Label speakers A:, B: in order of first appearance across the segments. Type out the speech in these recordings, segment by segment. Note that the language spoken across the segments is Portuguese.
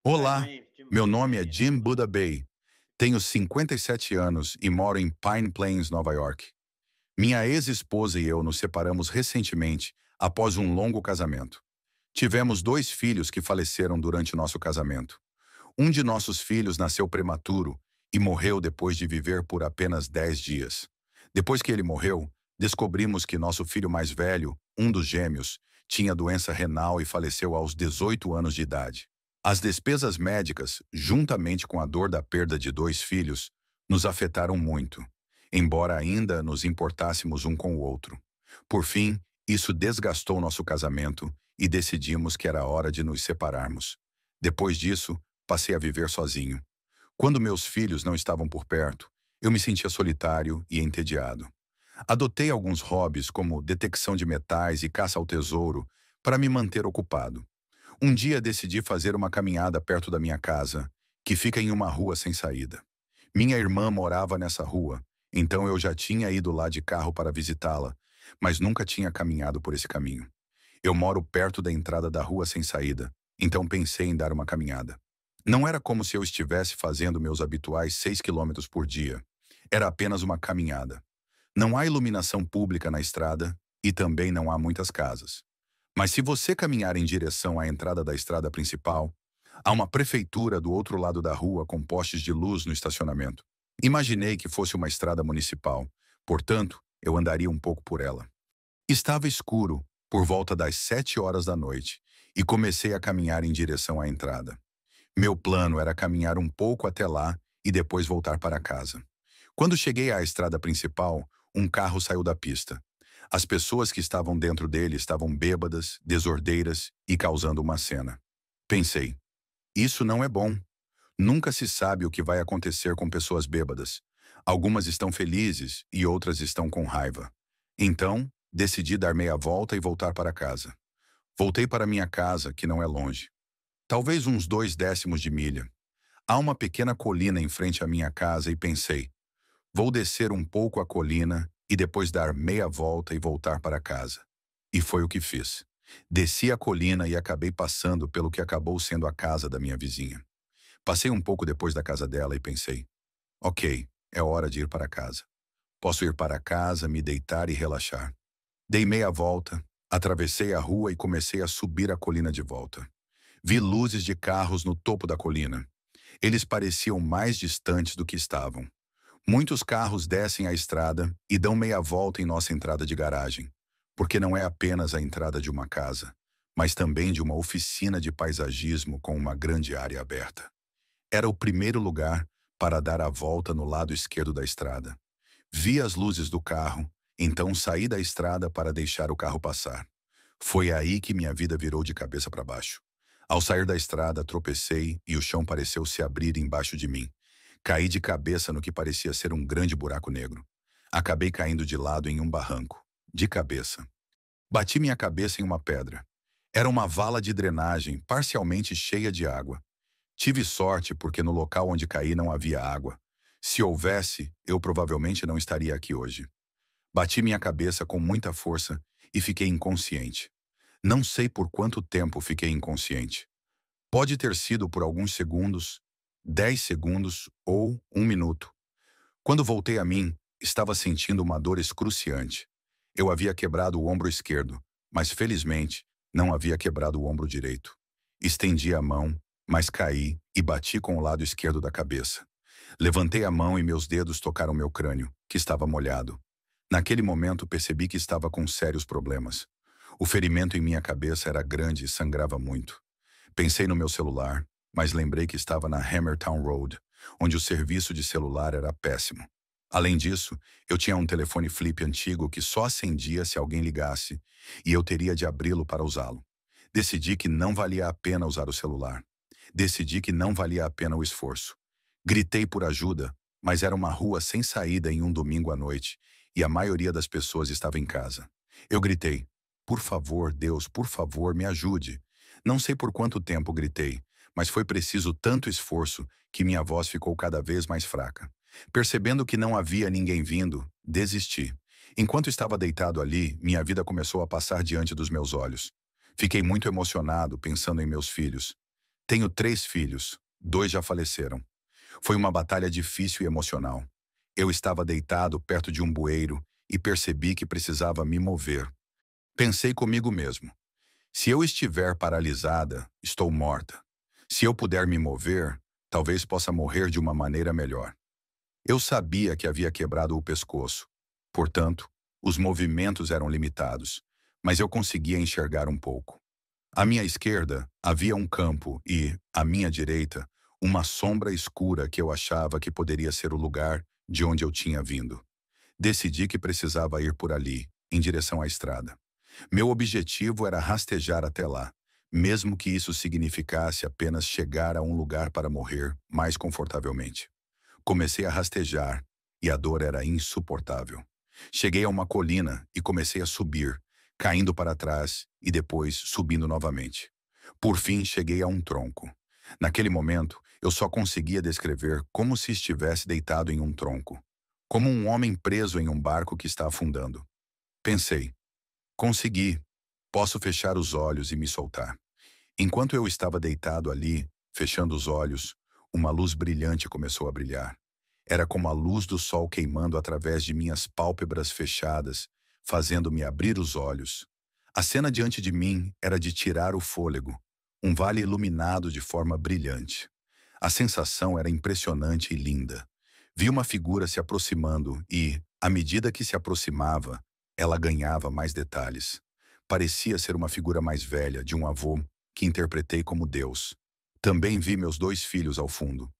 A: Olá, meu nome é Jim Buda Bay. Tenho 57 anos e moro em Pine Plains, Nova York. Minha ex-esposa e eu nos separamos recentemente após um longo casamento. Tivemos dois filhos que faleceram durante nosso casamento. Um de nossos filhos nasceu prematuro e morreu depois de viver por apenas 10 dias. Depois que ele morreu, descobrimos que nosso filho mais velho, um dos gêmeos, tinha doença renal e faleceu aos 18 anos de idade. As despesas médicas, juntamente com a dor da perda de dois filhos, nos afetaram muito, embora ainda nos importássemos um com o outro. Por fim, isso desgastou nosso casamento e decidimos que era hora de nos separarmos. Depois disso, passei a viver sozinho. Quando meus filhos não estavam por perto, eu me sentia solitário e entediado. Adotei alguns hobbies como detecção de metais e caça ao tesouro para me manter ocupado. Um dia decidi fazer uma caminhada perto da minha casa, que fica em uma rua sem saída. Minha irmã morava nessa rua, então eu já tinha ido lá de carro para visitá-la, mas nunca tinha caminhado por esse caminho. Eu moro perto da entrada da rua sem saída, então pensei em dar uma caminhada. Não era como se eu estivesse fazendo meus habituais 6 quilômetros por dia. Era apenas uma caminhada. Não há iluminação pública na estrada e também não há muitas casas. Mas se você caminhar em direção à entrada da estrada principal, há uma prefeitura do outro lado da rua com postes de luz no estacionamento. Imaginei que fosse uma estrada municipal, portanto, eu andaria um pouco por ela. Estava escuro, por volta das 7 horas da noite, e comecei a caminhar em direção à entrada. Meu plano era caminhar um pouco até lá e depois voltar para casa. Quando cheguei à estrada principal, um carro saiu da pista. As pessoas que estavam dentro dele estavam bêbadas, desordeiras e causando uma cena. Pensei, isso não é bom. Nunca se sabe o que vai acontecer com pessoas bêbadas. Algumas estão felizes e outras estão com raiva. Então, decidi dar meia volta e voltar para casa. Voltei para minha casa, que não é longe. Talvez uns 2 décimos de milha. Há uma pequena colina em frente à minha casa e pensei, vou descer um pouco a colina e depois dar meia volta e voltar para casa. E foi o que fiz. Desci a colina e acabei passando pelo que acabou sendo a casa da minha vizinha. Passei um pouco depois da casa dela e pensei, ok, é hora de ir para casa. Posso ir para casa, me deitar e relaxar. Dei meia volta, atravessei a rua e comecei a subir a colina de volta. Vi luzes de carros no topo da colina. Eles pareciam mais distantes do que estavam. Muitos carros descem a estrada e dão meia volta em nossa entrada de garagem, porque não é apenas a entrada de uma casa, mas também de uma oficina de paisagismo com uma grande área aberta. Era o primeiro lugar para dar a volta no lado esquerdo da estrada. Vi as luzes do carro, então saí da estrada para deixar o carro passar. Foi aí que minha vida virou de cabeça para baixo. Ao sair da estrada, tropecei e o chão pareceu se abrir embaixo de mim. Caí de cabeça no que parecia ser um grande buraco negro. Acabei caindo de lado em um barranco. De cabeça. Bati minha cabeça em uma pedra. Era uma vala de drenagem parcialmente cheia de água. Tive sorte porque no local onde caí não havia água. Se houvesse, eu provavelmente não estaria aqui hoje. Bati minha cabeça com muita força e fiquei inconsciente. Não sei por quanto tempo fiquei inconsciente. Pode ter sido por alguns segundos, 10 segundos ou 1 minuto. Quando voltei a mim, estava sentindo uma dor excruciante. Eu havia quebrado o ombro esquerdo, mas felizmente não havia quebrado o ombro direito. Estendi a mão, mas caí e bati com o lado esquerdo da cabeça. Levantei a mão e meus dedos tocaram meu crânio, que estava molhado. Naquele momento percebi que estava com sérios problemas. O ferimento em minha cabeça era grande e sangrava muito. Pensei no meu celular, mas lembrei que estava na Hammertown Road, onde o serviço de celular era péssimo. Além disso, eu tinha um telefone flip antigo que só acendia se alguém ligasse, e eu teria de abri-lo para usá-lo. Decidi que não valia a pena usar o celular. Decidi que não valia a pena o esforço. Gritei por ajuda, mas era uma rua sem saída em um domingo à noite, e a maioria das pessoas estava em casa. Eu gritei, por favor, Deus, por favor, me ajude. Não sei por quanto tempo gritei, mas foi preciso tanto esforço que minha voz ficou cada vez mais fraca. Percebendo que não havia ninguém vindo, desisti. Enquanto estava deitado ali, minha vida começou a passar diante dos meus olhos. Fiquei muito emocionado pensando em meus filhos. Tenho 3 filhos, 2 já faleceram. Foi uma batalha difícil e emocional. Eu estava deitado perto de um bueiro e percebi que precisava me mover. Pensei comigo mesmo: se eu estiver paralisada, estou morta. Se eu puder me mover, talvez possa morrer de uma maneira melhor. Eu sabia que havia quebrado o pescoço. Portanto, os movimentos eram limitados, mas eu conseguia enxergar um pouco. À minha esquerda havia um campo e, à minha direita, uma sombra escura que eu achava que poderia ser o lugar de onde eu tinha vindo. Decidi que precisava ir por ali, em direção à estrada. Meu objetivo era rastejar até lá, mesmo que isso significasse apenas chegar a um lugar para morrer mais confortavelmente. Comecei a rastejar e a dor era insuportável. Cheguei a uma colina e comecei a subir, caindo para trás e depois subindo novamente. Por fim, cheguei a um tronco. Naquele momento, eu só conseguia descrever como se estivesse deitado em um tronco, como um homem preso em um barco que está afundando. Pensei: consegui, posso fechar os olhos e me soltar. Enquanto eu estava deitado ali, fechando os olhos, uma luz brilhante começou a brilhar. Era como a luz do sol queimando através de minhas pálpebras fechadas, fazendo-me abrir os olhos. A cena diante de mim era de tirar o fôlego, um vale iluminado de forma brilhante. A sensação era impressionante e linda. Vi uma figura se aproximando e, à medida que se aproximava, ela ganhava mais detalhes. Parecia ser uma figura mais velha, de um avô, que interpretei como Deus. Também vi meus 2 filhos ao fundo.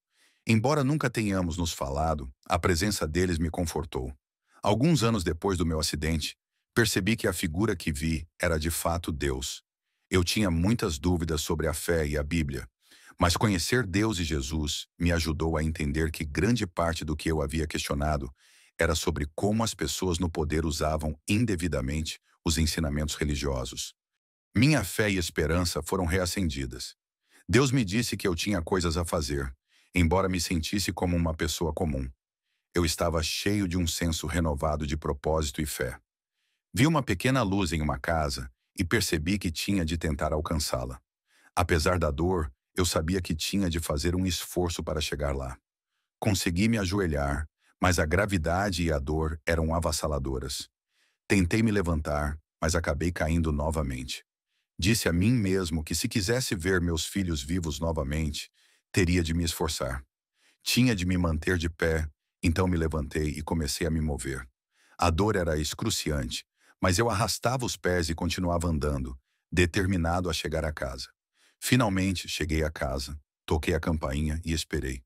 A: Embora nunca tenhamos nos falado, a presença deles me confortou. Alguns anos depois do meu acidente, percebi que a figura que vi era de fato Deus. Eu tinha muitas dúvidas sobre a fé e a Bíblia, mas conhecer Deus e Jesus me ajudou a entender que grande parte do que eu havia questionado era sobre como as pessoas no poder usavam indevidamente os ensinamentos religiosos. Minha fé e esperança foram reacendidas. Deus me disse que eu tinha coisas a fazer, embora me sentisse como uma pessoa comum. Eu estava cheio de um senso renovado de propósito e fé. Vi uma pequena luz em uma casa e percebi que tinha de tentar alcançá-la. Apesar da dor, eu sabia que tinha de fazer um esforço para chegar lá. Consegui me ajoelhar, mas a gravidade e a dor eram avassaladoras. Tentei me levantar, mas acabei caindo novamente. Disse a mim mesmo que se quisesse ver meus filhos vivos novamente, teria de me esforçar. Tinha de me manter de pé, então me levantei e comecei a me mover. A dor era excruciante, mas eu arrastava os pés e continuava andando, determinado a chegar a casa. Finalmente cheguei a casa, toquei a campainha e esperei.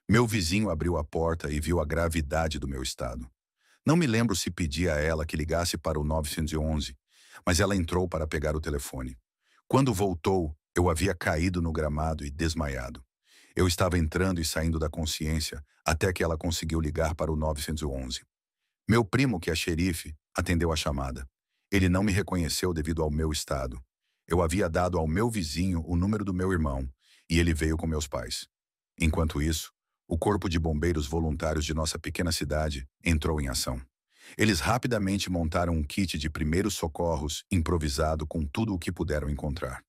A: Meu vizinho abriu a porta e viu a gravidade do meu estado. Não me lembro se pedi a ela que ligasse para o 911, mas ela entrou para pegar o telefone. Quando voltou, eu havia caído no gramado e desmaiado. Eu estava entrando e saindo da consciência até que ela conseguiu ligar para o 911. Meu primo, que é xerife, atendeu a chamada. Ele não me reconheceu devido ao meu estado. Eu havia dado ao meu vizinho o número do meu irmão e ele veio com meus pais. Enquanto isso, o Corpo de Bombeiros Voluntários de nossa pequena cidade entrou em ação. Eles rapidamente montaram um kit de primeiros socorros improvisado com tudo o que puderam encontrar.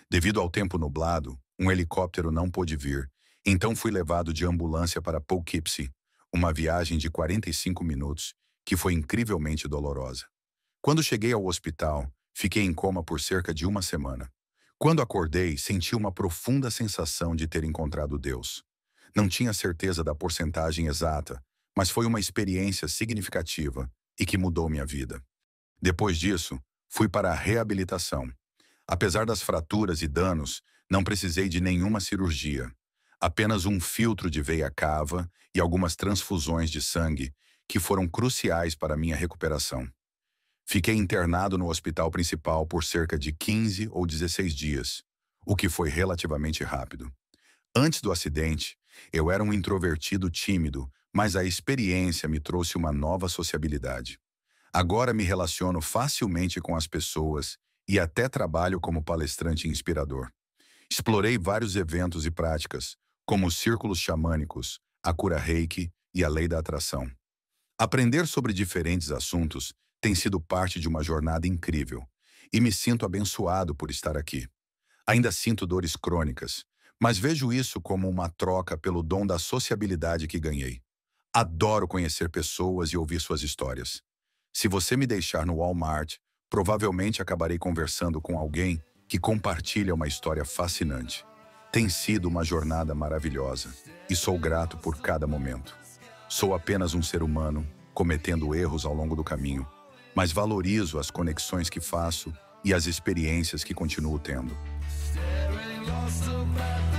A: Devido ao tempo nublado, um helicóptero não pôde vir, então fui levado de ambulância para Poughkeepsie, uma viagem de 45 minutos, que foi incrivelmente dolorosa. Quando cheguei ao hospital, fiquei em coma por cerca de uma semana. Quando acordei, senti uma profunda sensação de ter encontrado Deus. Não tinha certeza da porcentagem exata, mas foi uma experiência significativa e que mudou minha vida. Depois disso, fui para a reabilitação. Apesar das fraturas e danos, não precisei de nenhuma cirurgia. Apenas um filtro de veia cava e algumas transfusões de sangue, que foram cruciais para minha recuperação. Fiquei internado no hospital principal por cerca de 15 ou 16 dias, o que foi relativamente rápido. Antes do acidente, eu era um introvertido tímido, mas a experiência me trouxe uma nova sociabilidade. Agora me relaciono facilmente com as pessoas e até trabalho como palestrante inspirador. Explorei vários eventos e práticas, como os círculos xamânicos, a cura Reiki e a lei da atração. Aprender sobre diferentes assuntos tem sido parte de uma jornada incrível, e me sinto abençoado por estar aqui. Ainda sinto dores crônicas, Mas vejo isso como uma troca pelo dom da sociabilidade que ganhei. Adoro conhecer pessoas e ouvir suas histórias. Se você me deixar no Walmart, provavelmente acabarei conversando com alguém que compartilha uma história fascinante. Tem sido uma jornada maravilhosa e sou grato por cada momento. Sou apenas um ser humano, cometendo erros ao longo do caminho, mas valorizo as conexões que faço e as experiências que continuo tendo.
B: Staring lost up at